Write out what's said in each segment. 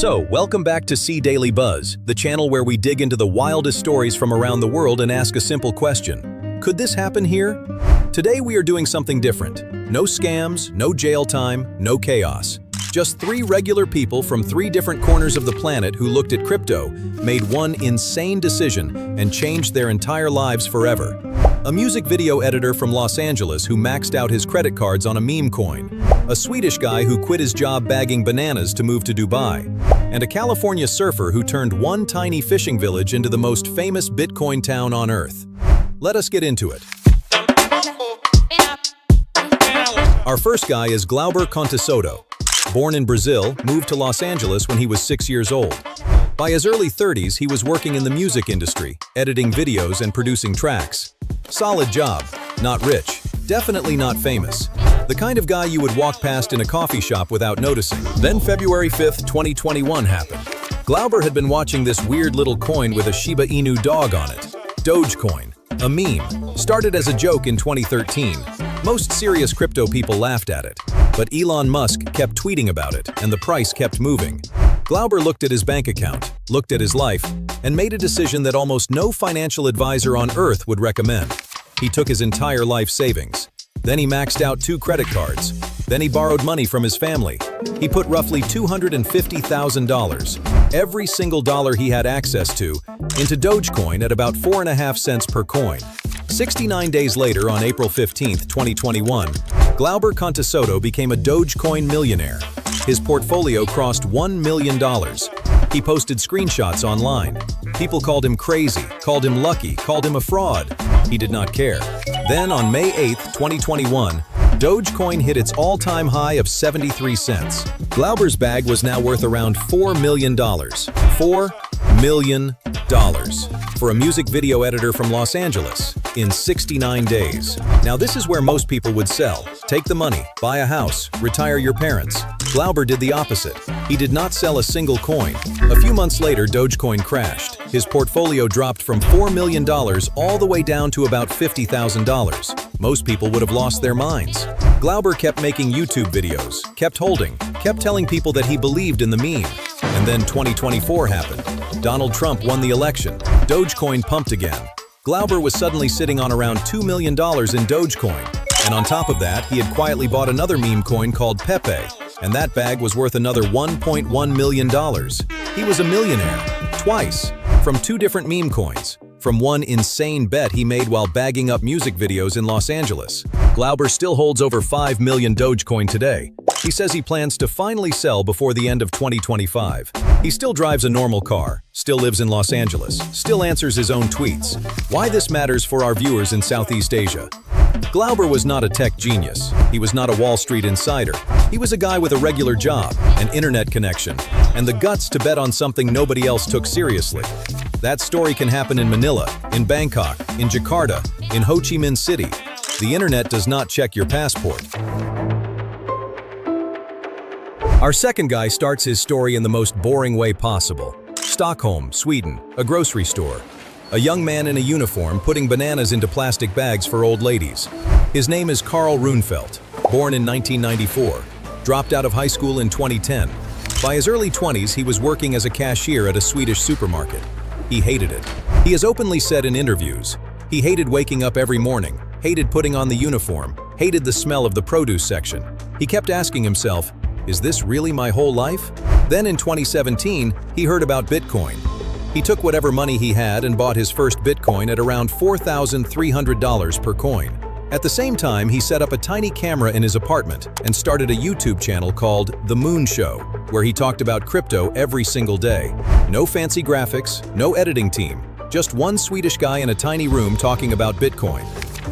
So, welcome back to C Daily Buzz, the channel where we dig into the wildest stories from around the world and ask a simple question. Could this happen here? Today we are doing something different. No scams, no jail time, no chaos. Just three regular people from three different corners of the planet who looked at crypto, made one insane decision, and changed their entire lives forever. A music video editor from Los Angeles who maxed out his credit cards on a meme coin. A Swedish guy who quit his job bagging bananas to move to Dubai. And a California surfer who turned one tiny fishing village into the most famous Bitcoin town on Earth. Let us get into it. Our first guy is Glauber Contessoto. Born in Brazil, moved to Los Angeles when he was 6 years old. By his early 30s, he was working in the music industry, editing videos and producing tracks. Solid job, not rich, definitely not famous. The kind of guy you would walk past in a coffee shop without noticing. Then February 5th, 2021 happened. Glauber had been watching this weird little coin with a Shiba Inu dog on it. Dogecoin, a meme. Started as a joke in 2013. Most serious crypto people laughed at it. But Elon Musk kept tweeting about it, and the price kept moving. Glauber looked at his bank account, looked at his life, and made a decision that almost no financial advisor on Earth would recommend. He took his entire life savings. Then he maxed out 2 credit cards. Then he borrowed money from his family. He put roughly $250,000, every single dollar he had access to, into Dogecoin at about 4.5 cents per coin. 69 days later, on April 15, 2021, Glauber Contessoto became a Dogecoin millionaire. His portfolio crossed $1 million. He posted screenshots online. People called him crazy, called him lucky, called him a fraud. He did not care. Then on May 8, 2021, Dogecoin hit its all-time high of 73 cents. Glauber's bag was now worth around $4 million. $4 million for a music video editor from Los Angeles in 69 days. Now this is where most people would sell. Take the money, buy a house, retire your parents. Glauber did the opposite. He did not sell a single coin. A few months later, Dogecoin crashed. His portfolio dropped from $4 million all the way down to about $50,000. Most people would have lost their minds. Glauber kept making YouTube videos, kept holding, kept telling people that he believed in the meme. And then 2024 happened. Donald Trump won the election. Dogecoin pumped again. Glauber was suddenly sitting on around $2 million in Dogecoin. And on top of that, he had quietly bought another meme coin called PEPE, and that bag was worth another $1.1 million. He was a millionaire, twice, from 2 different meme coins, from one insane bet he made while bagging up music videos in Los Angeles. Glauber still holds over 5 million Dogecoin today. He says he plans to finally sell before the end of 2025. He still drives a normal car, still lives in Los Angeles, still answers his own tweets. Why this matters for our viewers in Southeast Asia. Glauber was not a tech genius. He was not a Wall Street insider. He was a guy with a regular job, an internet connection, and the guts to bet on something nobody else took seriously. That story can happen in Manila, in Bangkok, in Jakarta, in Ho Chi Minh City. The internet does not check your passport. Our second guy starts his story in the most boring way possible. Stockholm, Sweden, a grocery store. A young man in a uniform putting bananas into plastic bags for old ladies. His name is Carl Runefelt, born in 1994, dropped out of high school in 2010. By his early 20s, he was working as a cashier at a Swedish supermarket. He hated it. He has openly said in interviews, he hated waking up every morning, hated putting on the uniform, hated the smell of the produce section. He kept asking himself, is this really my whole life? Then in 2017, he heard about Bitcoin. He took whatever money he had and bought his first Bitcoin at around $4,300 per coin. At the same time, he set up a tiny camera in his apartment and started a YouTube channel called The Moon Show, where he talked about crypto every single day. No fancy graphics, no editing team, just one Swedish guy in a tiny room talking about Bitcoin.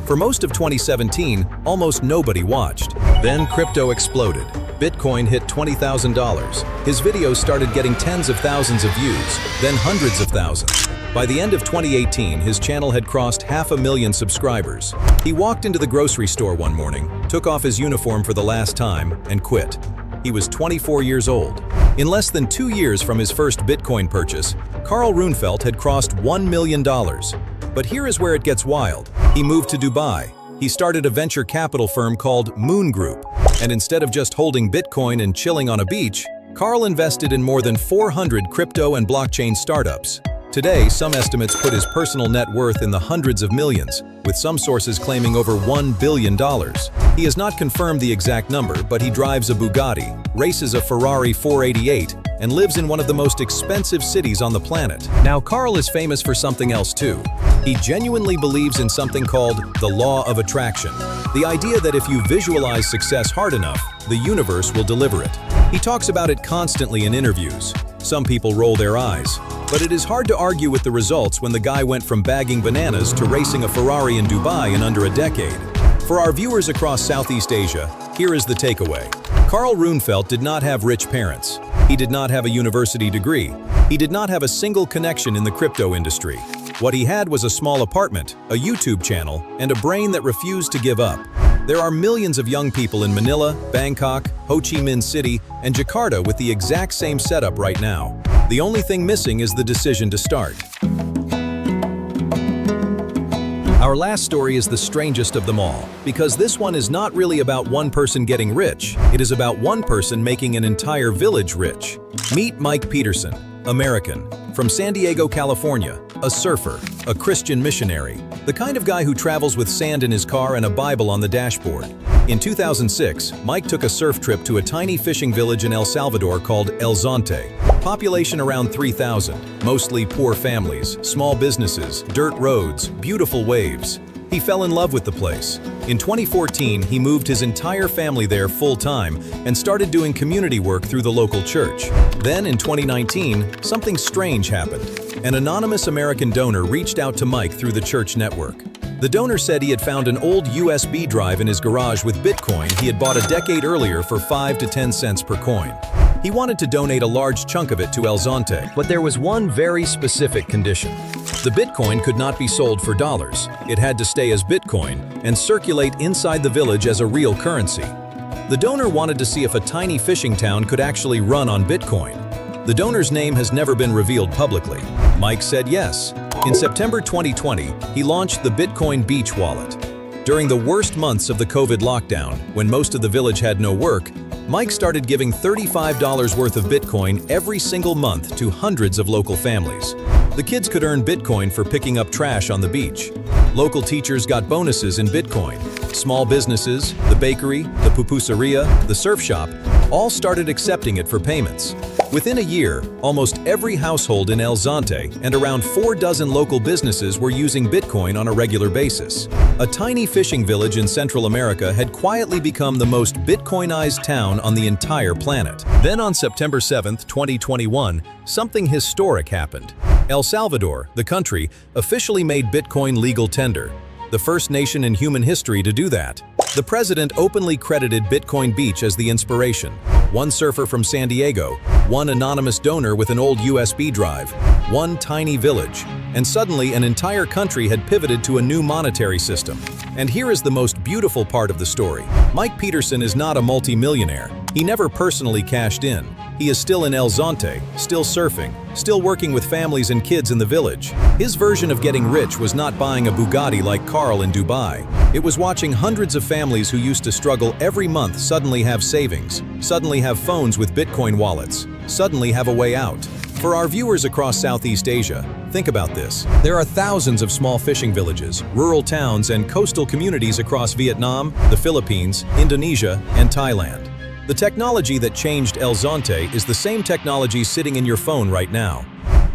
For most of 2017, almost nobody watched. Then crypto exploded. Bitcoin hit $20,000. His videos started getting tens of thousands of views, then hundreds of thousands. By the end of 2018, his channel had crossed 500,000 subscribers. He walked into the grocery store one morning, took off his uniform for the last time, and quit. He was 24 years old. In less than 2 years from his first Bitcoin purchase, Carl Runefelt had crossed $1 million. But here is where it gets wild. He moved to Dubai. He started a venture capital firm called Moon Group. And instead of just holding Bitcoin and chilling on a beach, Carl invested in more than 400 crypto and blockchain startups. Today, some estimates put his personal net worth in the hundreds of millions, with some sources claiming over $1 billion. He has not confirmed the exact number, but he drives a Bugatti, races a Ferrari 488, and lives in one of the most expensive cities on the planet. Now, Carl is famous for something else too. He genuinely believes in something called the law of attraction. The idea that if you visualize success hard enough, the universe will deliver it. He talks about it constantly in interviews. Some people roll their eyes, but it is hard to argue with the results when the guy went from bagging bananas to racing a Ferrari in Dubai in under a decade. For our viewers across Southeast Asia, here is the takeaway. Carl Runefelt did not have rich parents. He did not have a university degree. He did not have a single connection in the crypto industry. What he had was a small apartment, a YouTube channel, and a brain that refused to give up. There are millions of young people in Manila, Bangkok, Ho Chi Minh City, and Jakarta with the exact same setup right now. The only thing missing is the decision to start. Our last story is the strangest of them all, because this one is not really about one person getting rich. It is about one person making an entire village rich. Meet Mike Peterson, American, from San Diego, California, a surfer, a Christian missionary, the kind of guy who travels with sand in his car and a Bible on the dashboard. In 2006, Mike took a surf trip to a tiny fishing village in El Salvador called El Zonte. Population around 3,000, mostly poor families, small businesses, dirt roads, beautiful waves. He fell in love with the place. In 2014, he moved his entire family there full-time and started doing community work through the local church. Then, in 2019, something strange happened. An anonymous American donor reached out to Mike through the church network. The donor said he had found an old USB drive in his garage with Bitcoin he had bought a decade earlier for 5 to 10 cents per coin. He wanted to donate a large chunk of it to El Zonte, but there was one very specific condition. The Bitcoin could not be sold for dollars. It had to stay as Bitcoin and circulate inside the village as a real currency. The donor wanted to see if a tiny fishing town could actually run on Bitcoin. The donor's name has never been revealed publicly. Mike said yes. In September 2020, he launched the Bitcoin Beach Wallet. During the worst months of the COVID lockdown, when most of the village had no work, Mike started giving $35 worth of Bitcoin every single month to hundreds of local families. The kids could earn Bitcoin for picking up trash on the beach. Local teachers got bonuses in Bitcoin. Small businesses, the bakery, the pupuseria, the surf shop, all started accepting it for payments. Within a year, almost every household in El Zonte and around 4 dozen local businesses were using Bitcoin on a regular basis. A tiny fishing village in Central America had quietly become the most Bitcoinized town on the entire planet. Then on September 7, 2021, something historic happened. El Salvador, the country, officially made Bitcoin legal tender, the first nation in human history to do that. The president openly credited Bitcoin Beach as the inspiration. One surfer from San Diego, one anonymous donor with an old USB drive, one tiny village, and suddenly an entire country had pivoted to a new monetary system. And here is the most beautiful part of the story. Mike Peterson is not a multi-millionaire. He never personally cashed in. He is still in El Zonte, still surfing, still working with families and kids in the village. His version of getting rich was not buying a Bugatti like Carl in Dubai. It was watching hundreds of families who used to struggle every month suddenly have savings, suddenly have phones with Bitcoin wallets, suddenly have a way out. For our viewers across Southeast Asia, think about this. There are thousands of small fishing villages, rural towns, and coastal communities across Vietnam, the Philippines, Indonesia, and Thailand. The technology that changed El Zonte is the same technology sitting in your phone right now.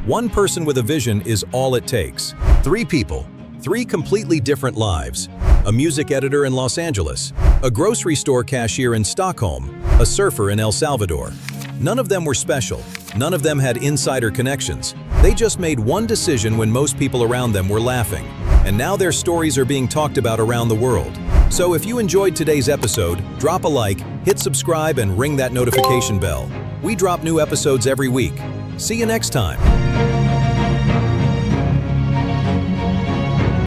One person with a vision is all it takes. 3 people, 3 completely different lives. A music editor in Los Angeles, a grocery store cashier in Stockholm, a surfer in El Salvador. None of them were special. None of them had insider connections. They just made one decision when most people around them were laughing. And now their stories are being talked about around the world. So if you enjoyed today's episode, drop a like, hit subscribe, and ring that notification bell. We drop new episodes every week. See you next time.